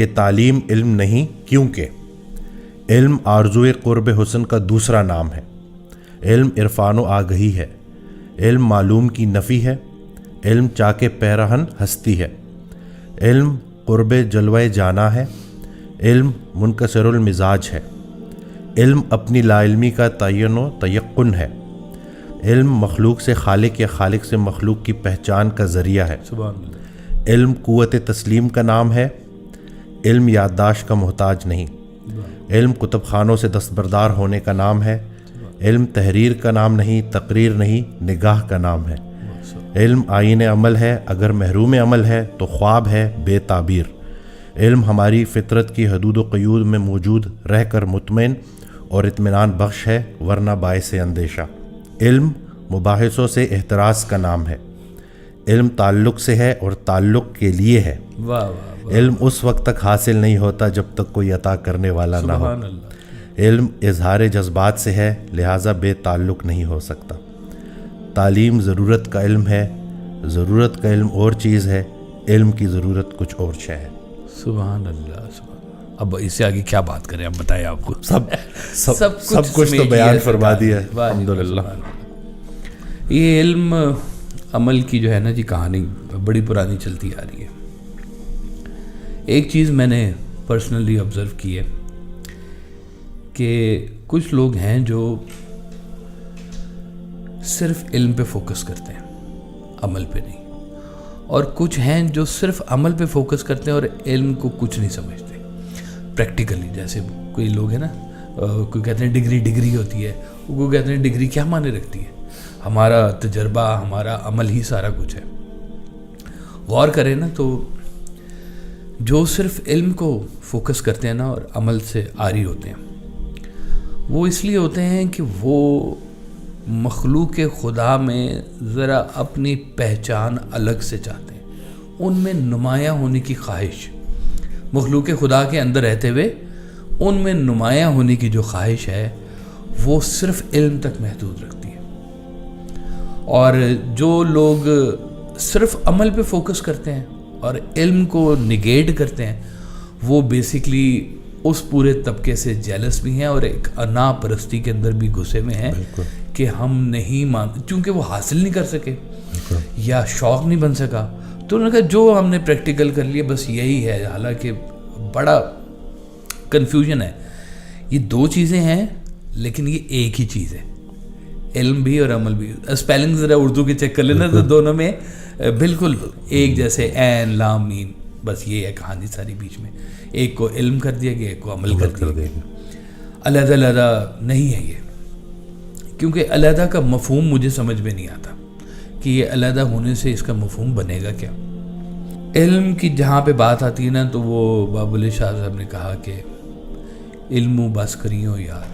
کہ تعلیم علم نہیں، کیونکہ علم آرزوئے قرب حسن کا دوسرا نام ہے، علم عرفان و آگہی ہے، علم معلوم کی نفی ہے، علم چاک پیرہن ہستی ہے، علم قرب جلوہ جانا ہے، علم منکسر المزاج ہے، علم اپنی لا علمی کا تعین و تیقن ہے، علم مخلوق سے خالق یا خالق سے مخلوق کی پہچان کا ذریعہ ہے، سبحان اللہ، علم قوت تسلیم کا نام ہے، علم یادداشت کا محتاج نہیں، علم کتب خانوں سے دستبردار ہونے کا نام ہے، علم تحریر کا نام نہیں، تقریر نہیں، نگاہ کا نام ہے، علم آئین عمل ہے، اگر محروم عمل ہے تو خواب ہے بے تعبیر، علم ہماری فطرت کی حدود و قیود میں موجود رہ کر مطمئن اور اطمینان بخش ہے ورنہ باعث اندیشہ، علم مباحثوں سے احتراز کا نام ہے، علم تعلق سے ہے اور تعلق کے لیے ہے، واہ واہ، علم اس وقت تک حاصل نہیں ہوتا جب تک کوئی عطا کرنے والا نہ ہو، سبحان اللہ، علم اظہار جذبات سے ہے لہٰذا بے تعلق نہیں ہو سکتا، تعلیم ضرورت کا علم ہے، ضرورت کا علم اور چیز ہے، علم کی ضرورت کچھ اور شے ہے۔ سبحان اللہ، سبحان اللہ۔ اب اس سے آگے کیا بات کریں، اب بتائیں، آپ کو سب کچھ تو بیان فرما دیا ہے، الحمدللہ۔ یہ علم عمل کی جو ہے نا جی کہانی بڑی پرانی چلتی آ رہی ہے۔ ایک چیز میں نے پرسنلی آبزرو کی ہے کہ کچھ لوگ ہیں جو صرف علم پہ فوکس کرتے ہیں، عمل پہ نہیں، اور کچھ ہیں جو صرف عمل پہ فوکس کرتے ہیں اور علم کو کچھ نہیں سمجھتے پریکٹیکلی۔ جیسے کوئی لوگ ہیں نا، کوئی کہتے ہیں ڈگری ہوتی ہے، کوئی کہتے ہیں ڈگری کیا معنی رکھتی ہے، ہمارا تجربہ، ہمارا عمل ہی سارا کچھ ہے۔ غور کریں نا تو جو صرف علم کو فوکس کرتے ہیں نا اور عمل سے عاری ہوتے ہیں، وہ اس لیے ہوتے ہیں کہ وہ مخلوق خدا میں ذرا اپنی پہچان الگ سے چاہتے ہیں، ان میں نمایاں ہونے کی خواہش، مخلوق خدا کے اندر رہتے ہوئے ان میں نمایاں ہونے کی جو خواہش ہے وہ صرف علم تک محدود رکھتی ہے۔ اور جو لوگ صرف عمل پہ فوکس کرتے ہیں اور علم کو نگیٹ کرتے ہیں، وہ بیسیکلی اس پورے طبقے سے جیلس بھی ہیں اور ایک انا پرستی کے اندر بھی گھسے ہوئے ہیں کہ ہم نہیں چونکہ وہ حاصل نہیں کر سکے یا شوق نہیں بن سکا، تو انہوں نے کہا جو ہم نے پریکٹیکل کر لیا بس یہی ہے۔ حالانکہ بڑا کنفیوژن ہے، یہ دو چیزیں ہیں لیکن یہ ایک ہی چیز ہے، علم بھی اور عمل بھی۔ اسپیلنگ ذرا اردو کے چیک کر لینا تو دونوں میں بالکل ایک جیسے عین لام میم، بس یہ ہے کہانی ساری بیچ میں، ایک کو علم کر دیا گیا، ایک کو عمل کر دیا گیا، علیحدہ علیحدہ نہیں ہے یہ، کیونکہ علیحدہ کا مفہوم مجھے سمجھ میں نہیں آتا کہ یہ علیحدہ ہونے سے اس کا مفہوم بنے گا کیا۔ علم کی جہاں پہ بات آتی ہے نا تو وہ باب اللہ شاہ صاحب نے کہا کہ علم بس کریوں یار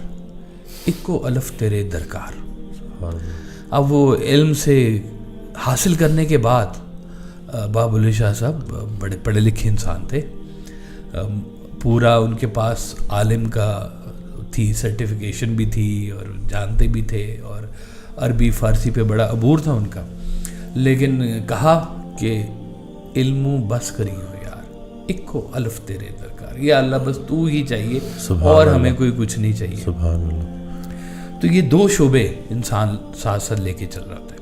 اکو الف تیرے درکار۔ اب وہ علم سے حاصل کرنے کے بعد باب اللہ شاہ صاحب بڑے پڑھے لکھے انسان تھے، پورا ان کے پاس عالم کا تھی، سرٹیفکیشن بھی تھی اور جانتے بھی تھے، اور عربی فارسی پہ بڑا عبور تھا ان کا، لیکن کہا کہ علم بس کری ہو یار اکو الف تیرے درکار، یا اللہ بس تو ہی چاہیے اور ہمیں کوئی کچھ نہیں چاہیے۔ سبحان اللہ۔ تو یہ دو شعبے انسان ساتھ ساتھ لے کے چل رہا ہوتا ہے۔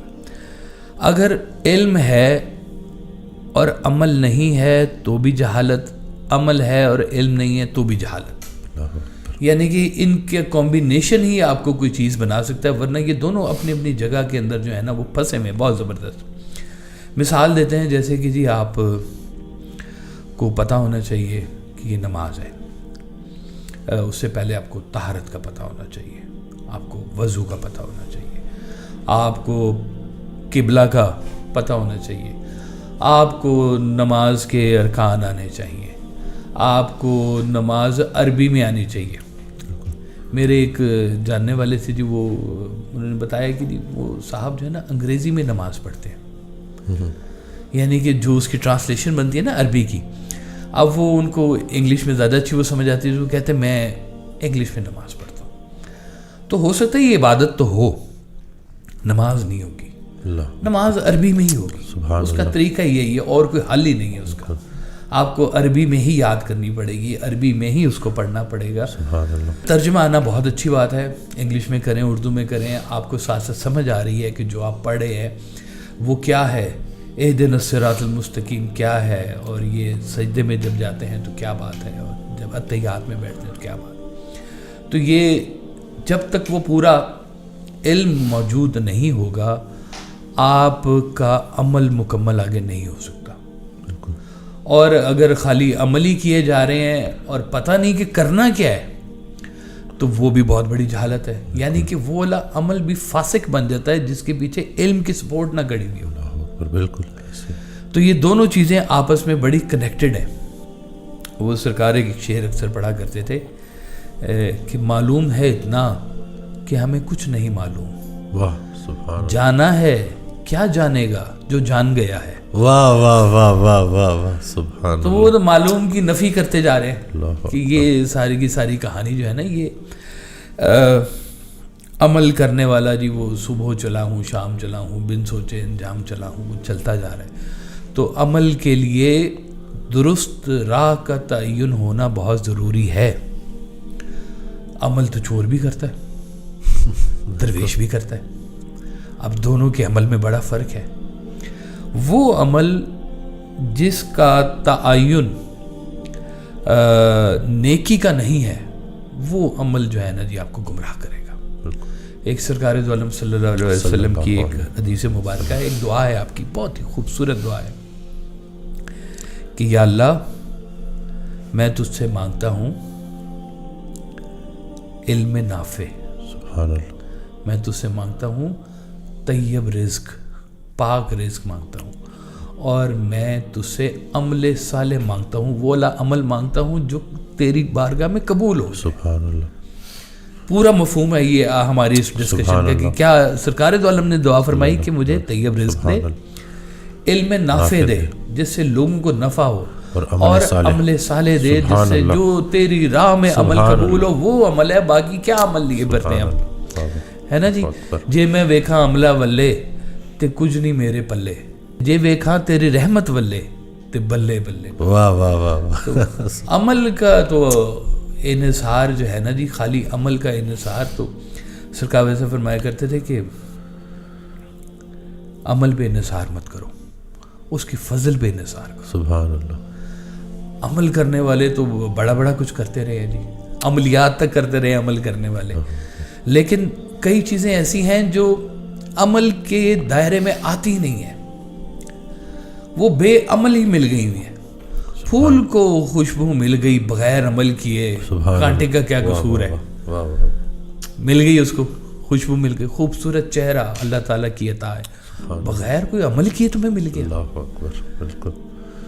اگر علم ہے اور عمل نہیں ہے تو بھی جہالت، عمل ہے اور علم نہیں ہے تو بھی جہالت، یعنی کہ ان کے کمبینیشن ہی آپ کو کوئی چیز بنا سکتا ہے، ورنہ یہ دونوں اپنی اپنی جگہ کے اندر جو ہے نا وہ پھنسے میں بہت زبردست۔ مثال دیتے ہیں جیسے کہ جی آپ کو پتہ ہونا چاہیے کہ یہ نماز ہے، اس سے پہلے آپ کو طہارت کا پتہ ہونا چاہیے، آپ کو وضو کا پتہ ہونا چاہیے، آپ کو قبلہ کا پتہ ہونا چاہیے، آپ کو نماز کے ارکان آنے چاہیے، آپ کو نماز عربی میں آنی چاہیے۔ میرے ایک جاننے والے تھے جی، وہ انہوں نے بتایا کہ جی وہ صاحب جو ہے نا انگریزی میں نماز پڑھتے ہیں، یعنی کہ جو اس کی ٹرانسلیشن بنتی ہے نا عربی کی، اب وہ ان کو انگلش میں زیادہ اچھی وہ سمجھ آتی ہے، وہ کہتے ہیں میں انگلش میں نماز پڑھتا ہوں۔ تو ہو سکتا ہے یہ عبادت تو ہو، نماز نہیں ہوگی، نماز عربی میں ہی ہوگی، اس کا طریقہ یہی ہے اور کوئی حل ہی نہیں ہے اس کا۔ آپ کو عربی میں ہی یاد کرنی پڑے گی، عربی میں ہی اس کو پڑھنا پڑے گا. سبحان اللہ. ترجمہ آنا بہت اچھی بات ہے، انگلش میں کریں، اردو میں کریں، آپ کو ساتھ ساتھ سمجھ آ رہی ہے کہ جو آپ پڑھ رہے ہیں وہ کیا ہے. اہدنا الصراط المستقیم کیا ہے، اور یہ سجدے میں جب جاتے ہیں تو کیا بات ہے، اور جب اتحیات میں بیٹھتے ہیں تو کیا بات. تو یہ جب تک وہ پورا علم موجود نہیں ہوگا آپ کا عمل مکمل آگے نہیں ہو سکتا. اور اگر خالی عملی کیے جا رہے ہیں اور پتہ نہیں کہ کرنا کیا ہے تو وہ بھی بہت بڑی جہالت ہے. یعنی کہ وہ والا عمل بھی فاسق بن جاتا ہے جس کے پیچھے علم کی سپورٹ نہ کڑی ہوئی ہو. بالکل. تو یہ دونوں چیزیں آپس میں بڑی کنیکٹڈ ہیں. وہ سرکار ایک شعر اکثر پڑھا کرتے تھے کہ معلوم ہے اتنا کہ ہمیں کچھ نہیں معلوم. واہ سبحان. جانا ہے کیا جانے گا جو جان گیا ہے. واہ واہ واہ واہ واہ واہ سبحان. تو وہ تو معلوم کی نفی کرتے جا رہے ہیں اللہ کہ یہ ساری کی ساری کہانی جو ہے نا یہ عمل کرنے والا جی وہ صبح چلا ہوں شام چلا ہوں بن سوچے انجام چلا ہوں وہ چلتا جا رہا ہے. تو عمل کے لیے درست راہ کا تعین ہونا بہت ضروری ہے. عمل تو چور بھی کرتا ہے، درویش بھی کرتا ہے. اب دونوں کے عمل میں بڑا فرق ہے. وہ عمل جس کا تعین نیکی کا نہیں ہے وہ عمل جو ہے نا جی آپ کو گمراہ کرے گا. ایک سرکار دو عالم صلی اللہ علیہ وسلم کی ایک حدیث مبارکہ ہے، ایک دعا ہے آپ کی، بہت ہی خوبصورت دعا ہے کہ یا اللہ میں تجھ سے مانگتا ہوں علم نافع. سبحان اللہ. میں تجھ سے مانگتا ہوں طیب رزق، پاک رزق مانگتا ہوں. اور میں تجھ سے عمل صالح مانگتا ہوں، وہ والا عمل مانگتا ہوں جو تیری بارگاہ میں قبول ہو. سبحان اللہ. پورا مفہوم ہے یہ ہماری اس ڈسکشن کا کہ کیا سرکار دو عالم نے دعا فرمائی کہ مجھے طیب رزق دے، علم نافع دے جس سے لوگوں کو نفع ہو، اور عمل صالح دے جس سے جو تیری راہ میں عمل قبول ہو وہ عمل ہے. باقی کیا عمل لیے پھرتے ہیں ہم، ہے نا جی. جے میں ویکھاں عملہ ولے تے کچھ نہیں میرے پلے، جے ویکھاں تیری رحمت ولے تے بلے بلے. واہ واہ واہ. عمل کا تو انحصار جو ہے نا جی، خالی عمل کا انحصار تو سرکار ویسے فرمایا کرتے تھے کہ عمل پہ انحصار مت کرو، اس کی فضل پہ انحصار کرو. سبحان اللہ. عمل کرنے والے تو بڑا بڑا کچھ کرتے رہے ہیں جی، عملیات تک کرتے رہے عمل کرنے والے، لیکن کئی چیزیں ایسی ہیں جو عمل کے دائرے میں آتی نہیں ہیں، وہ بے عمل ہی مل گئی ہوئی ہیں. پھول کو خوشبو مل گئی بغیر عمل کیے، کانٹے کا کیا قصور ہے. مل گئی اس کو خوشبو، مل گئی خوبصورت چہرہ اللہ تعالیٰ کی عطا ہے، بغیر کوئی عمل کیے تمہیں مل گیا. اللہ اکبر. بالکل.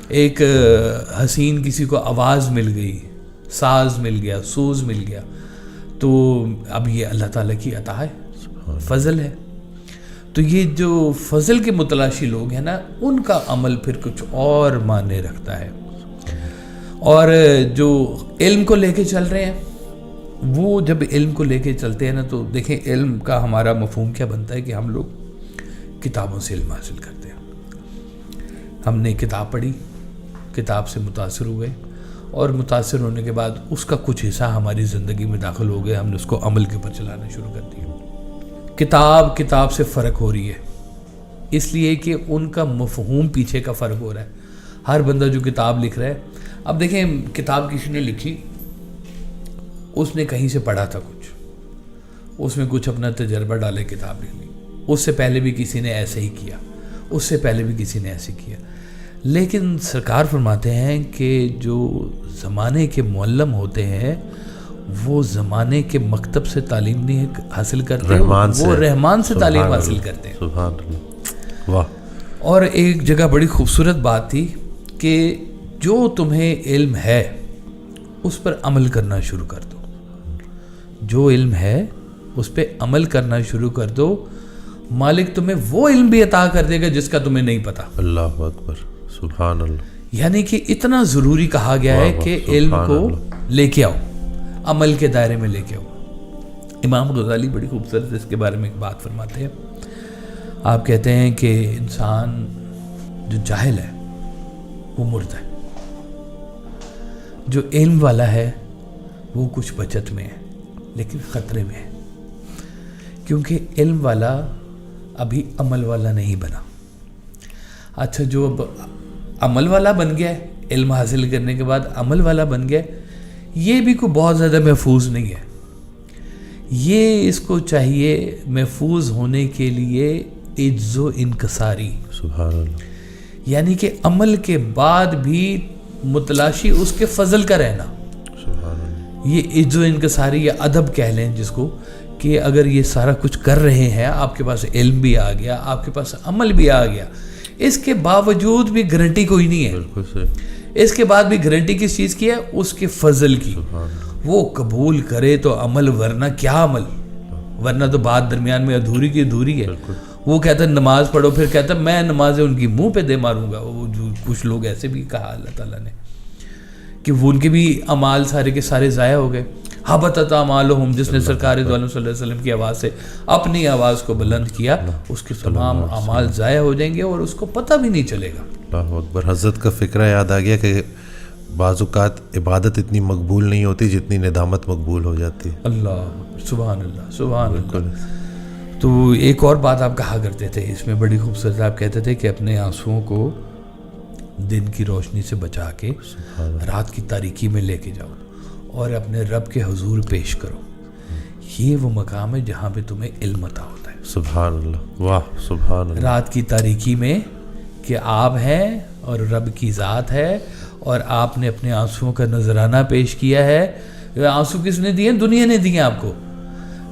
ایک حسین کسی کو آواز مل گئی، ساز مل گیا، سوز مل گیا، تو اب یہ اللہ تعالیٰ کی عطا ہے، فضل ہے. تو یہ جو فضل کے متلاشی لوگ ہیں نا ان کا عمل پھر کچھ اور معنی رکھتا ہے. اور جو علم کو لے کے چل رہے ہیں وہ جب علم کو لے کے چلتے ہیں نا تو دیکھیں علم کا ہمارا مفہوم کیا بنتا ہے کہ ہم لوگ کتابوں سے علم حاصل کرتے ہیں. ہم نے کتاب پڑھی، کتاب سے متاثر ہوئے، اور متاثر ہونے کے بعد اس کا کچھ حصہ ہماری زندگی میں داخل ہو گیا، ہم نے اس کو عمل کے اوپر چلانا شروع کر دیا. کتاب سے فرق ہو رہی ہے اس لیے کہ ان کا مفہوم پیچھے کا فرق ہو رہا ہے. ہر بندہ جو کتاب لکھ رہا ہے، اب دیکھیں کتاب کسی نے لکھی، اس نے کہیں سے پڑھا تھا کچھ، اس میں کچھ اپنا تجربہ ڈالے کتاب لکھ لی. اس سے پہلے بھی کسی نے ایسے ہی کیا، اس سے پہلے بھی کسی نے ایسے کیا. لیکن سرکار فرماتے ہیں کہ جو زمانے کے معلم ہوتے ہیں وہ زمانے کے مکتب سے تعلیم نہیں حاصل کرتے، وہ رحمان سے تعلیم حاصل کرتے ہیں. سبحان اللہ. واہ. اور ایک جگہ بڑی خوبصورت بات تھی کہ جو تمہیں علم ہے اس پر عمل کرنا شروع کر دو. جو علم ہے اس پہ عمل کرنا شروع کر دو، مالک تمہیں وہ علم بھی عطا کر دے گا جس کا تمہیں نہیں پتا. اللہ اکبر. سبحان اللہ. یعنی کہ اتنا ضروری کہا گیا ہے کہ علم کو لے کے آؤ، عمل کے دائرے میں لے کے آؤ. امام غزالی بڑی خوبصورت اس کے بارے میں ایک بات فرماتے ہیں. آپ کہتے ہیں کہ انسان جو جاہل ہے وہ مردہ ہے، جو علم والا ہے وہ کچھ بچت میں ہے لیکن خطرے میں ہے، کیونکہ علم والا ابھی عمل والا نہیں بنا۔ اچھا، جو اب عمل والا بن گیا ہے، علم حاصل کرنے کے بعد عمل والا بن گیا ہے، یہ بھی کوئی بہت زیادہ محفوظ نہیں ہے۔ یہ اس کو چاہیے محفوظ ہونے کے لیے عجز و انکساری، سبحان اللہ، یعنی کہ عمل کے بعد بھی متلاشی اس کے فضل کا رہنا۔ سبحان اللہ، یہ عجز و انکساری یا ادب کہہ لیں جس کو، کہ اگر یہ سارا کچھ کر رہے ہیں، آپ کے پاس علم بھی آ گیا، آپ کے پاس عمل بھی آ گیا، اس کے باوجود بھی گارنٹی کوئی نہیں ہے۔ بالکل صحیح، اس کے بعد بھی گارنٹی کس چیز کی ہے؟ اس کے فضل کی۔ وہ قبول کرے تو عمل، ورنہ کیا عمل، ورنہ تو بات درمیان میں ادھوری کی ادھوری ہے۔ وہ کہتا ہے نماز پڑھو، پھر کہتا ہے میں نمازیں ان کی منہ پہ دے ماروں گا۔ وہ جو کچھ لوگ ایسے بھی کہا اللہ تعالیٰ نے کہ وہ ان کے بھی اعمال سارے کے سارے ضائع ہو گئے۔ حبطت اعمالہم، جس نے سرکار دو عالم صلی اللہ علیہ وسلم کی آواز سے اپنی آواز کو بلند کیا، اس کے تمام اعمال ضائع ہو جائیں گے اور اس کو پتہ بھی نہیں چلے گا۔ اللہ اکبر۔ حضرت کا فکرہ یاد آ گیا کہ بعض اوقات عبادت اتنی مقبول نہیں ہوتی جتنی ندامت مقبول ہو جاتی ہے۔ اللہ سبحان اللہ، سبحان اللہ۔ تو ایک اور بات آپ کہا کرتے تھے، اس میں بڑی خوبصورت آپ کہتے تھے کہ اپنے آنسوؤں کو دن کی روشنی سے بچا کے رات کی تاریکی میں لے کے جاؤ اور اپنے رب کے حضور پیش کرو۔ یہ وہ مقام ہے جہاں پہ تمہیں علم عطا ہوتا ہے۔ سبحان اللہ، واہ سبحان اللہ۔ رات کی تاریکی میں کہ آپ ہیں اور رب کی ذات ہے، اور آپ نے اپنے آنسوؤں کا نذرانہ پیش کیا ہے۔ آنسو کس نے دیے؟ دنیا نے دیے آپ کو۔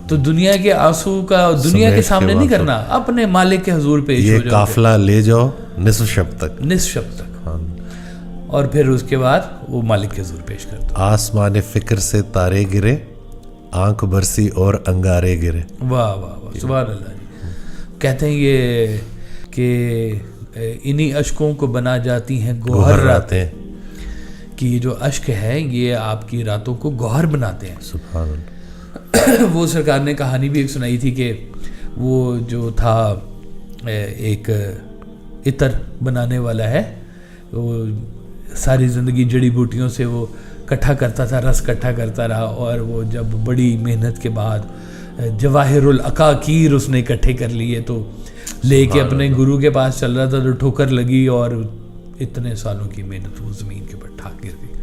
تو دنیا کے آنسو کا دنیا کے سامنے نہیں کرنا، اپنے مالک کے حضور پیش ہو یہ جاؤ، قافلہ لے جاؤ نصف شب تک، نصف شب تک، اور پھر اس کے بعد وہ مالک کے حضور پیش کر دو۔ آسمان فکر سے تارے گرے، آنکھ برسی اور انگارے گرے۔ واہ واہ واہ، سبحان اللہ جی۔ کہتے ہیں یہ کہ انہی اشکوں کو بنا جاتی ہیں گوہر راتیں، کہ یہ جو اشک ہے یہ آپ کی راتوں کو گوہر بناتے ہیں۔ سبحان اللہ۔ وہ سرکار نے کہانی بھی ایک سنائی تھی کہ وہ جو تھا ایک عطر بنانے والا ہے، وہ ساری زندگی جڑی بوٹیوں سے وہ کٹھا کرتا تھا، رس کٹھا کرتا رہا، اور وہ جب بڑی محنت کے بعد جواہر العقاقیر اس نے اکٹھے کر لیے تو لے کے اپنے گرو کے پاس چل رہا تھا تو ٹھوکر لگی اور اتنے سالوں کی محنت وہ زمین کے اوپر ٹھاک گر گئی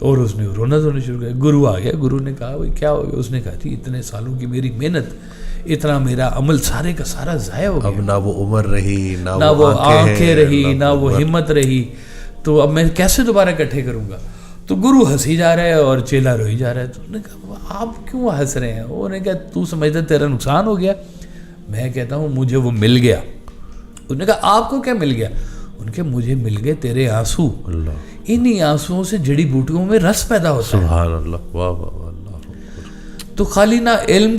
اور اس نے رونا دھونا شروع کیا۔ گرو آ گیا، گرو نے کہا بھائی کیا ہو گیا؟ اس نے کہا تھی اتنے سالوں کی میری محنت، اتنا میرا عمل سارے کا سارا ضائع ہو گیا، اب نہ وہ عمر رہی، نہ وہ آنکھیں رہی، نہ وہ ہمت رہی، تو اب میں کیسے دوبارہ اکٹھے کروں گا؟ تو گرو ہنسی جا رہا ہے اور چیلا روئی جا رہا ہے۔ تو انہوں نے کہا آپ کیوں ہنس رہے ہیں؟ انہوں نے کہا تو سمجھتا تیرا نقصان ہو گیا؟ میں کہتا ہوں مجھے وہ مل گیا۔ انہوں نے کہا آپ کو کیا مل گیا؟ ان کے مجھے مل گئے تیرے آنسو، انہی آنسوؤں سے جڑی بوٹیوں میں رس پیدا ہوتا ہے۔ سبحان اللہ، واہ واہ واہ، اللہ اکبر۔ تو خالی نہ علم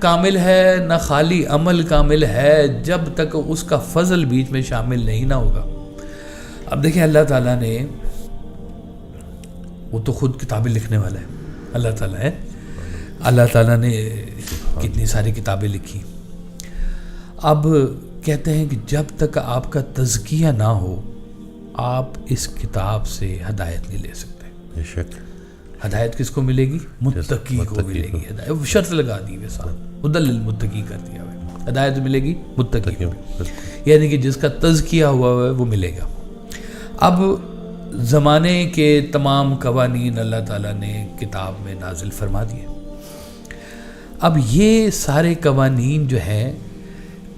کامل ہے نہ خالی عمل کامل ہے جب تک اس کا فضل بیچ میں شامل نہیں نہ ہوگا۔ اب دیکھیں اللہ تعالیٰ نے، وہ تو خود کتابیں لکھنے والا ہے، اللہ تعالیٰ ہے، اللہ تعالیٰ نے کتنی ساری کتابیں لکھی۔ اب کہتے ہیں کہ جب تک آپ کا تزکیہ نہ ہو آپ اس کتاب سے ہدایت نہیں لے سکتے۔ بے شک ہدایت کس کو ملے گی؟ متقی کو ملے گی ہدایت۔ وہ شرط لگا دی ہے ساتھ، ہدی للمتقی کر دیا ہے، ہدایت ملے گی متقی کو، یعنی کہ جس کا تزکیہ ہوا ہے وہ ملے گا۔ اب زمانے کے تمام قوانین اللہ تعالیٰ نے کتاب میں نازل فرما دیے۔ اب یہ سارے قوانین جو ہیں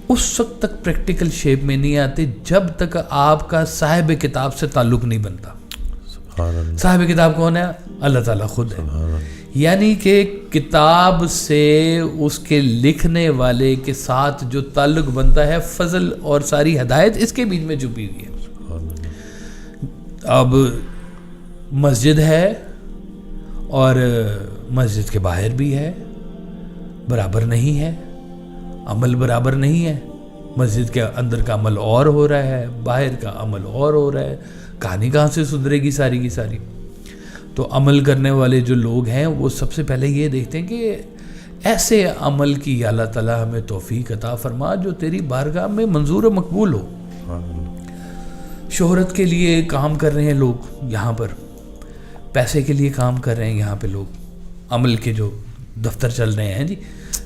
اس وقت تک پریکٹیکل شیپ میں نہیں آتے جب تک آپ کا صاحب کتاب سے تعلق نہیں بنتا۔ صاحب کتاب کون ہے؟ اللہ تعالیٰ خود ہے۔ یعنی کہ کتاب سے اس کے لکھنے والے کے ساتھ جو تعلق بنتا ہے، فضل اور ساری ہدایت اس کے بیچ میں چھپی ہوئی ہے۔ اب مسجد ہے اور مسجد کے باہر بھی ہے، برابر نہیں ہے، عمل برابر نہیں ہے۔ مسجد کے اندر کا عمل اور ہو رہا ہے، باہر کا عمل اور ہو رہا ہے، کہانی کہاں سے سدھرے گی ساری کی ساری؟ تو عمل کرنے والے جو لوگ ہیں وہ سب سے پہلے یہ دیکھتے ہیں کہ ایسے عمل کی اللہ تعالیٰ ہمیں توفیق عطا فرما جو تیری بارگاہ میں منظور و مقبول ہو۔ شہرت کے لیے کام کر رہے ہیں لوگ یہاں پر، پیسے کے لیے کام کر رہے ہیں یہاں پہ لوگ, عمل کے جو دفتر چل رہے ہیں جی,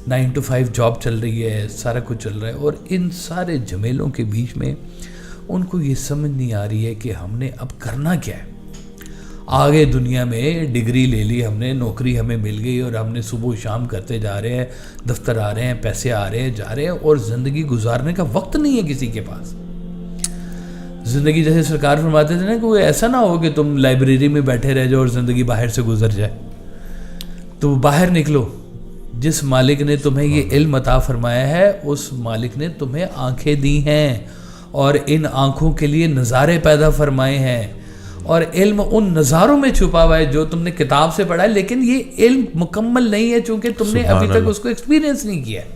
9 to 5 جاب چل رہی ہے, سارا کچھ چل رہا ہے, اور ان سارے جھمیلوں کے بیچ میں ان کو یہ سمجھ نہیں آ رہی ہے کہ ہم نے اب کرنا کیا ہے. آگے دنیا میں ڈگری لے لی ہم نے, نوکری ہمیں مل گئی, اور ہم نے صبح و شام کرتے جا رہے ہیں, دفتر آ رہے ہیں, پیسے آ رہے ہیں جا رہے ہیں, اور زندگی گزارنے کا وقت نہیں ہے کسی کے پاس. زندگی جیسے سرکار فرماتے تھے نا کہ وہ ایسا نہ ہو کہ تم لائبریری میں بیٹھے رہ جاؤ اور زندگی باہر سے گزر جائے. تو باہر نکلو. جس مالک نے تمہیں یہ علم عطا فرمایا ہے اس مالک نے تمہیں آنکھیں دی ہیں, اور ان آنکھوں کے لیے نظارے پیدا فرمائے ہیں, اور علم ان نظاروں میں چھپا ہوا ہے جو تم نے کتاب سے پڑھا ہے, لیکن یہ علم مکمل نہیں ہے چونکہ تم نے ابھی تک اس کو ایکسپیرینس نہیں کیا ہے.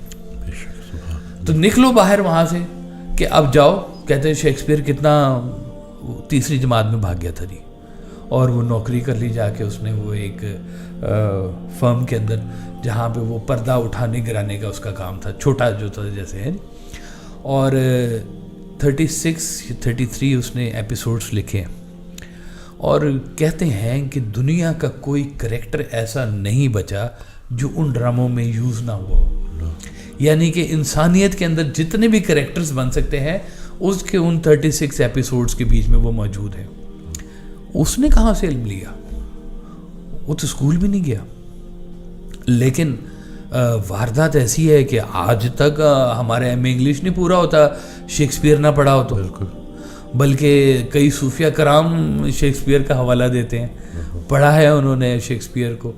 تو نکلو باہر وہاں سے کہ اب جاؤ. کہتے ہیں شیکسپیئر کتنا تیسری جماعت میں بھاگ گیا تھا جی, اور وہ نوکری کر لی جا کے اس نے, وہ ایک فرم کے اندر جہاں پہ وہ پردہ اٹھانے گرانے کا اس کا کام تھا, چھوٹا جو تھا جیسے ہے. اور 36-33 اس نے ایپیسوڈس لکھے ہیں, اور کہتے ہیں کہ دنیا کا کوئی کریکٹر ایسا نہیں بچا جو ان ڈراموں میں یوز نہ ہوا ہو. یعنی کہ انسانیت کے اندر جتنے بھی کریکٹرز بن سکتے ہیں اس کے ان 36 ایپیسوڈز کے بیچ میں وہ موجود ہیں. اس نے کہاں سے علم لیا؟ وہ تو اسکول بھی نہیں گیا. لیکن واردات ایسی ہے کہ آج تک ہمارے ایم اے انگلش نہیں پورا ہوتا شیکسپیئر نہ پڑھا ہو تو, بلکہ کئی صوفیہ کرام شیکسپیئر کا حوالہ دیتے ہیں, پڑھا ہے انہوں نے شیکسپیئر کو.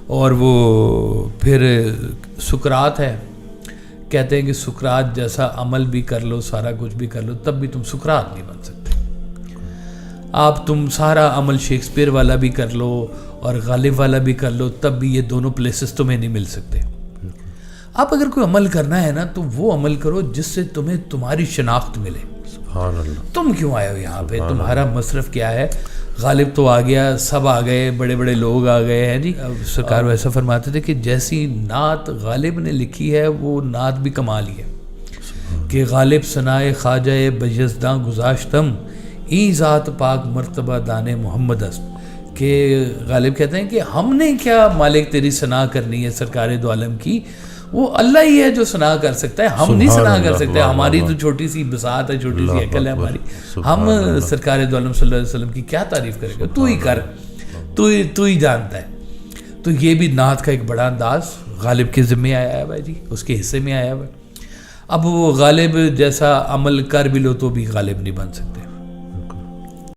اور وہ پھر سقراط ہے, کہتے ہیں کہ سقراط جیسا عمل بھی کر لو, سارا کچھ بھی کر لو, تب بھی تم سقراط نہیں بن سکتے. آپ تم سارا عمل شیکسپیئر والا بھی کر لو اور غالب والا بھی کر لو, تب بھی یہ دونوں پلیسز تمہیں نہیں مل سکتے. آپ اگر کوئی عمل کرنا ہے نا تو وہ عمل کرو جس سے تمہیں تمہاری شناخت ملے. سبحان اللہ. تم کیوں آئے ہو یہاں پہ, تمہارا مصرف کیا ہے؟ غالب تو آ گیا, سب آ گئے, بڑے بڑے لوگ آ گئے ہیں جی. سرکار ویسا فرماتے تھے کہ جیسی نعت غالب نے لکھی ہے وہ نعت بھی کمال ہی ہے, کہ غالب ثنائے خواجہ بجزداں گذاشتم ای ذات پاک مرتبہ دانے محمد است. کہ غالب کہتے ہیں کہ ہم نے کیا مالک تیری ثنا کرنی ہے سرکار دو عالم کی, وہ اللہ ہی ہے جو ثنا کر سکتا ہے, ہم نہیں ثنا کر سکتے. ہماری تو چھوٹی سی بساط ہے, چھوٹی سی عقل ہے ہماری, ہم سرکار دو عالم صلی اللہ علیہ وسلم کی کیا تعریف کرے گا؟ تو ہی کر, تو ہی جانتا ہے. تو یہ بھی نعت کا ایک بڑا انداز غالب کے ذمہ آیا ہے بھائی جی, اس کے حصے میں آیا ہے. اب وہ غالب جیسا عمل کر بھی لو تو بھی غالب نہیں بن سکتے.